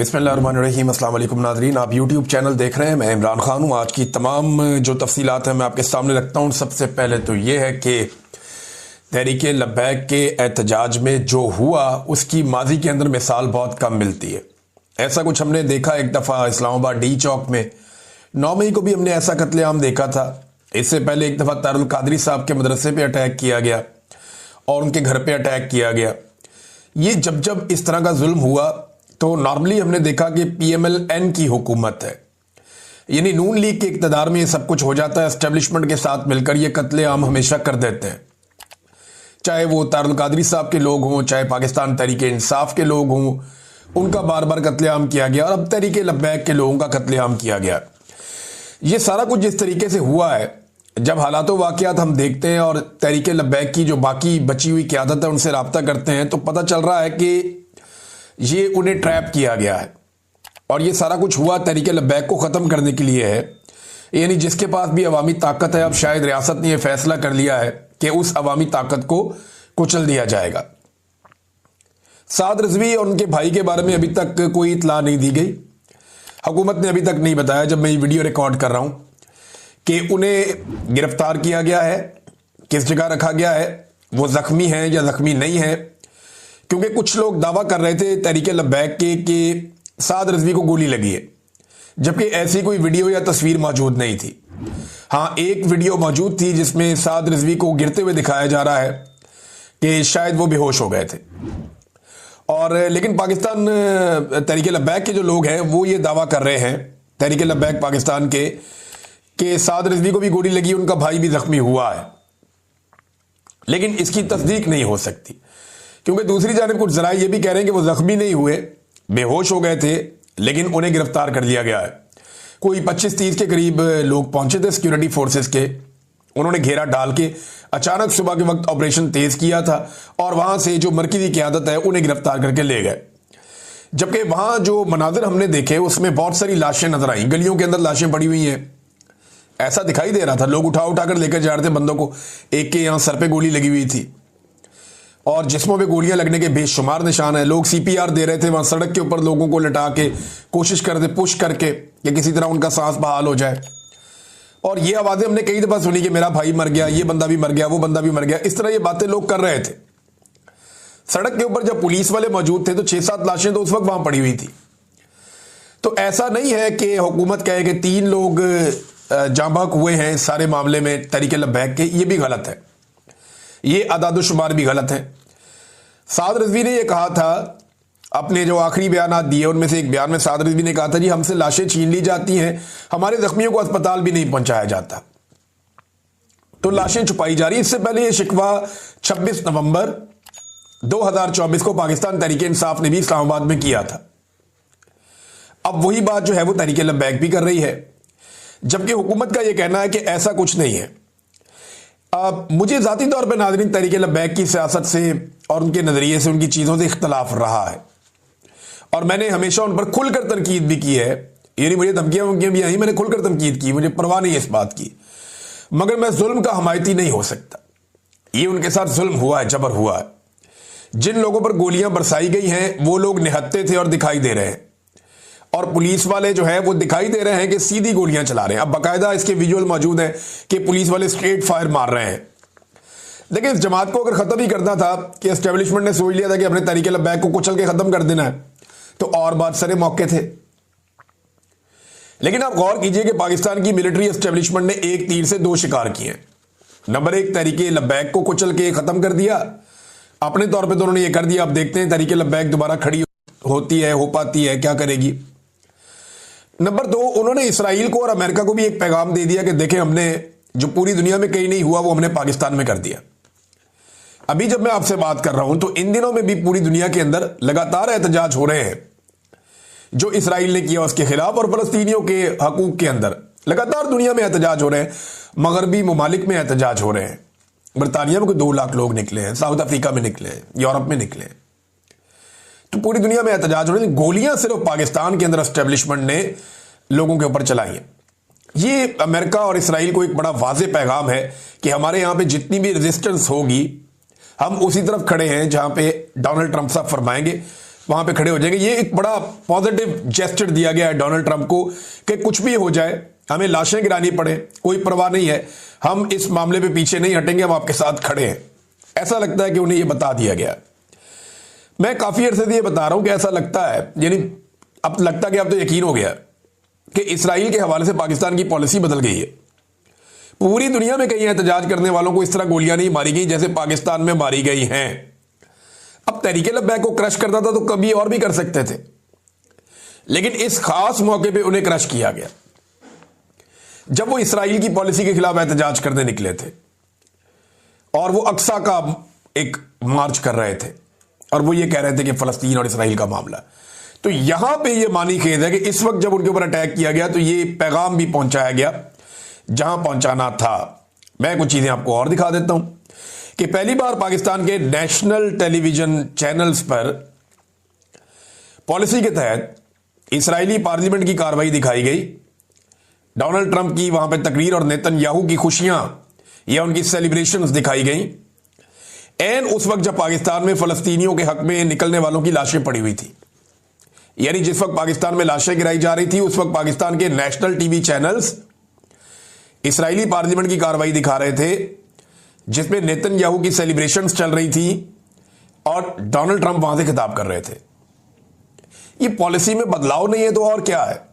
बिस्मिल्लाहिर्रहमानिर्रहीम। अस्सलाम वालेकुम नाज़रीन, आप यूट्यूब चैनल देख रहे हैं। मैं इमरान खान हूँ। आज की तमाम जो तफसीलात हैं मैं आपके सामने रखता हूँ। सबसे पहले तो ये है कि तहरीके लब्बैक के एहतजाज में जो हुआ उसकी माजी के अंदर मिसाल बहुत कम मिलती है। ऐसा कुछ हमने देखा एक दफ़ा इस्लामाबाद डी चौक में 9 मई को भी हमने ऐसा कत्लेआम देखा था। इससे पहले एक दफ़ा तारुल कादरी साहब के मदरसे पे अटैक किया गया और उनके घर पे अटैक किया गया। ये जब इस तरह का जुल्म हुआ तो नॉर्मली हमने देखा कि PMLN की हुकूमत है, यानी नून लीग के इक़्तिदार में ये सब कुछ हो जाता है। एस्टेब्लिशमेंट के साथ मिलकर ये कत्लेआम हमेशा कर देते हैं, चाहे वो तारुल कादरी साहब के लोग हों, चाहे पाकिस्तान तहरीके इंसाफ के लोग हों, उनका बार बार कत्लेआम किया गया और अब तहरीके लब्बैक के लोगों का कत्लेआम किया गया। ये सारा कुछ जिस तरीके से हुआ है, जब हालात वाक़ियात हम देखते हैं और तहरीके लब्बैक की जो बाकी बची हुई क़यादत है उनसे रब्ता करते हैं तो पता चल रहा है कि ये उन्हें ट्रैप किया गया है और ये सारा कुछ हुआ तहरीके लब्बैक को ख़त्म करने के लिए है। यानी जिसके पास भी अवामी ताकत है, अब शायद रियासत ने यह फैसला कर लिया है कि उस अवामी ताकत को कुचल दिया जाएगा। साद रिजवी और उनके भाई के बारे में अभी तक कोई इतला नहीं दी गई। हुकूमत ने अभी तक नहीं बताया, जब मैं ये वीडियो रिकॉर्ड कर रहा हूं, कि उन्हें गिरफ्तार किया गया है, किस जगह रखा गया है, वो जख्मी हैं या जख्मी नहीं है। क्योंकि कुछ लोग दावा कर रहे थे तहरीके लब्बैक के कि साद रिजवी को गोली लगी है, जबकि ऐसी कोई वीडियो या तस्वीर मौजूद नहीं थी। हाँ, एक वीडियो मौजूद थी जिसमें साद रिजवी को गिरते हुए दिखाया जा रहा है कि शायद वो बेहोश हो गए थे। और लेकिन पाकिस्तान तहरीके लब्बैक के जो लोग हैं वो ये दावा कर रहे हैं, तहरीके लब्बैक पाकिस्तान के, कि साद रिजवी को भी गोली लगी, उनका भाई भी जख्मी हुआ है। लेकिन इसकी तस्दीक नहीं हो सकती, क्योंकि दूसरी जानिब कुछ जराए ये भी कह रहे हैं कि वो जख्मी नहीं हुए, बेहोश हो गए थे, लेकिन उन्हें गिरफ्तार कर लिया गया है। कोई 25-30 के करीब लोग पहुंचे थे सिक्योरिटी फोर्सेस के, उन्होंने घेरा डाल के अचानक सुबह के वक्त ऑपरेशन तेज किया था और वहां से जो मरकजी क़यादत है उन्हें गिरफ्तार करके ले गए। जबकि वहां जो मनाजिर हमने देखे उसमें बहुत सारी लाशें नजर आई, गलियों के अंदर लाशें पड़ी हुई हैं। ऐसा दिखाई दे रहा था, लोग उठा उठा कर लेकर जा रहे थे बंदों को। एक के यहां सर पे गोली लगी हुई थी और जिस्मों पे गोलियां लगने के बेशुमार निशान है। लोग CPR दे रहे थे, वहां सड़क के ऊपर लोगों को लटा के कोशिश कर रहे थे पुश करके कि किसी तरह उनका सांस बहाल हो जाए। और ये आवाजें हमने कई दफा सुनी कि मेरा भाई मर गया, ये बंदा भी मर गया, वो बंदा भी मर गया। इस तरह ये बातें लोग कर रहे थे। सड़क के ऊपर जब पुलिस वाले मौजूद थे तो 6-7 लाशें तो उस वक्त वहां पड़ी हुई थी। तो ऐसा नहीं है कि हुकूमत कहे कि 3 लोग जाँ बहक हुए हैं सारे मामले में तहरीके लब्बैक के, ये भी गलत है, ये अदाद-ओ-शुमार भी गलत है। साद रिजवी ने यह कहा था, अपने जो आखिरी बयान दिए उनमें से एक बयान में साद रिजवी ने कहा था, जी हमसे लाशें छीन ली जाती हैं, हमारे जख्मियों को अस्पताल भी नहीं पहुंचाया जाता, तो लाशें छुपाई जा रही। इससे पहले यह शिकवा 26 नवंबर 2024 को पाकिस्तान तहरीके इंसाफ ने भी इस्लामाबाद में किया था। अब वही बात जो है वो तहरीके लब्बैक भी कर रही है, जबकि हुकूमत का यह कहना है कि ऐसा कुछ नहीं है। मुझे ज़ाती तौर पर नाज़रीन तहरीके लब्बैक की सियासत से और उनके नज़रिए से, उनकी चीज़ों से इख्तलाफ रहा है और मैंने हमेशा उन पर खुलकर तनकीद भी की है। यानी मुझे धमकियाँ भी आई, मैंने खुलकर तनकीद की, मुझे परवाह नहीं है इस बात की, मगर मैं जुल्म का हमायती नहीं हो सकता। ये उनके साथ जुल्म हुआ है, जबर हुआ है। जिन लोगों पर गोलियां बरसाई गई हैं वो लोग निहत्ते थे और दिखाई दे रहे हैं, और पुलिस वाले जो है वो दिखाई दे रहे हैं कि सीधी गोलियां चला रहे हैं। अब बाकायदा इसके विजुअल मौजूद हैं कि पुलिस वाले स्ट्रेट फायर मार रहे हैं। देखिए, इस जमात को अगर खत्म ही करना था कि एस्टेब्लिशमेंट ने सोच लिया था कि अपने तहरीके लब्बैक को कुचल के खत्म कर देना है, तो और बात सारे मौके थे। लेकिन आप गौर कीजिए कि पाकिस्तान की मिलिट्री एस्टेब्लिशमेंट ने एक तीर से 2 शिकार किए। नंबर 1, तहरीके लब्बैक को कुचल के खत्म कर दिया, अपने तौर पर तो उन्होंने ये कर दिया। अब देखते हैं तहरीके लब्बैक दोबारा खड़ी होती है, हो पाती है, क्या करेगी। नंबर 2, उन्होंने इसराइल को और अमेरिका को भी एक पैगाम दे दिया कि देखें, हमने जो पूरी दुनिया में कहीं नहीं हुआ वो हमने पाकिस्तान में कर दिया। अभी जब मैं आपसे बात कर रहा हूं तो इन दिनों में भी पूरी दुनिया के अंदर लगातार एहतजाज हो रहे हैं जो इसराइल ने किया उसके खिलाफ, और फलस्तीनियों के हकूक के अंदर लगातार दुनिया में एहतजाज हो रहे हैं। मगरबी ममालिक में एहतजाज हो रहे हैं। बरतानिया में कोई 2 लाख लोग निकले हैं, साउथ अफ्रीका में निकले हैं, यूरोप में निकले हैं, तो पूरी दुनिया में एहतजाज हो रहे हैं। गोलियां सिर्फ पाकिस्तान के अंदर एस्टेब्लिशमेंट ने लोगों के ऊपर चलाई हैं। ये अमेरिका और इसराइल को एक बड़ा वाज़े पैगाम है कि हमारे यहां पे जितनी भी रेजिस्टेंस होगी हम उसी तरफ खड़े हैं जहां पे डोनाल्ड ट्रंप साहब फरमाएंगे, वहां पे खड़े हो जाएंगे। ये एक बड़ा पॉजिटिव जेस्चर दिया गया है डोनाल्ड ट्रंप को कि कुछ भी हो जाए, हमें लाशें गिरानी पड़े, कोई परवाह नहीं है, हम इस मामले पे पीछे नहीं हटेंगे, हम आपके साथ खड़े हैं। ऐसा लगता है कि उन्हें ये बता दिया गया। मैं काफी अरसे से ये बता रहा हूं कि ऐसा लगता है, यानी अब लगता कि अब तो यकीन हो गया कि इसराइल के हवाले से पाकिस्तान की पॉलिसी बदल गई है। पूरी दुनिया में कहीं एहतजाज करने वालों को इस तरह गोलियां नहीं मारी गई जैसे पाकिस्तान में मारी गई हैं। अब तहरीक लब्बैक को क्रश करना था तो कभी और भी कर सकते थे, लेकिन इस खास मौके पे उन्हें क्रश किया गया जब वो इसराइल की पॉलिसी के खिलाफ एहतजाज करने निकले थे और वो अक्सा का एक मार्च कर रहे थे और वो ये कह रहे थे कि फलस्तीन और इसराइल का मामला। तो यहां पे ये मानी खेद है कि इस वक्त जब उनके ऊपर अटैक किया गया तो ये पैगाम भी पहुंचाया गया जहां पहुंचाना था। मैं कुछ चीजें आपको और दिखा देता हूं कि पहली बार पाकिस्तान के नेशनल टेलीविजन चैनल्स पर पॉलिसी के तहत इसराइली पार्लियामेंट की कार्रवाई दिखाई गई। डोनाल्ड ट्रंप की वहां पर तकरीर और नेतन्याहू की खुशियां या उनकी सेलिब्रेशंस दिखाई गई। एन उस वक्त जब पाकिस्तान में फलस्तीनियों के हक में निकलने वालों की लाशें पड़ी हुई थी, यानी जिस वक्त पाकिस्तान में लाशें गिराई जा रही थी उस वक्त पाकिस्तान के national TV channels Israeli parliament की कार्रवाई दिखा रहे थे जिसमें नेतन्याहू की सेलिब्रेशंस चल रही थी और डोनाल्ड ट्रंप वहां से खिताब कर रहे थे। ये पॉलिसी में बदलाव नहीं है तो और क्या है?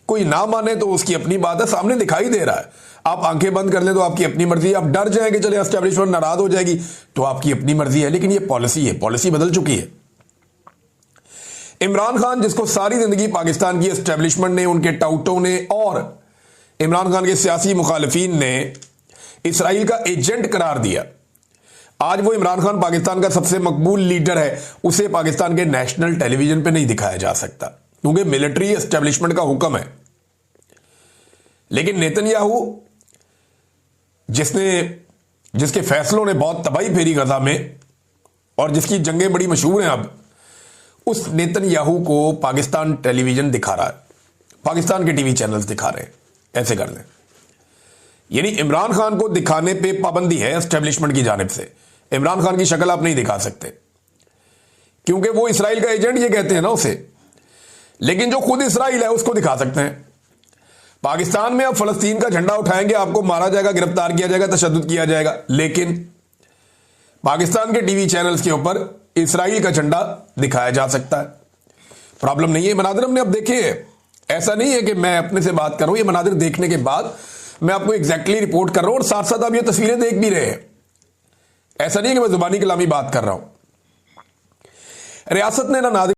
कोई ना माने तो उसकी अपनी बात है, सामने दिखाई दे रहा है। आप आंखें बंद कर ले तो आपकी अपनी मर्जी है, आप डर जाएंगे चले एस्टेब्लिशमेंट नाराज हो जाएगी तो आपकी अपनी मर्जी है, लेकिन ये पॉलिसी है, पॉलिसी बदल चुकी है। इमरान खान जिसको सारी जिंदगी पाकिस्तान की एस्टेब्लिशमेंट ने, उनके टाउटों ने और इमरान खान के सियासी मुखालिफिन ने इसराइल का एजेंट करार दिया, आज वो इमरान खान पाकिस्तान का सबसे मकबूल लीडर है, उसे पाकिस्तान के नेशनल टेलीविजन पे नहीं दिखाया जा सकता क्योंकि मिलिट्री एस्टेब्लिशमेंट का हुक्म है। लेकिन नेतन्याहू जिसके फैसलों ने बहुत तबाही फेरी गजा में और जिसकी जंगें बड़ी मशहूर हैं, अब उस नेतन्याहू को पाकिस्तान टेलीविजन दिखा रहा है, पाकिस्तान के टीवी चैनल्स दिखा रहे हैं। ऐसे कर लें, यानी इमरान खान को दिखाने पे पाबंदी है एस्टेब्लिशमेंट की जानिब से। इमरान खान की शक्ल आप नहीं दिखा सकते क्योंकि वो इसराइल का एजेंट ये कहते हैं ना उसे, लेकिन जो खुद इसराइल है उसको दिखा सकते हैं। पाकिस्तान में अब फलस्तीन का झंडा उठाएंगे, आपको मारा जाएगा, गिरफ्तार किया जाएगा, तशद्दुद किया जाएगा, लेकिन पाकिस्तान के टीवी चैनल्स के ऊपर इसराइल का झंडा दिखाया जा सकता है। प्रॉब्लम नहीं है। मनादिर हमने अब देखे हैं, ऐसा नहीं है कि मैं अपने से बात कर रहा हूं, ये मनादिर देखने के बाद मैं आपको एग्जैक्टली रिपोर्ट कर रहा हूं और साथ साथ आप ये तस्वीरें देख भी रहे हैं। ऐसा नहीं है कि मैं जुबानी कलामी बात कर रहा हूं। रियासत ने ना नादिर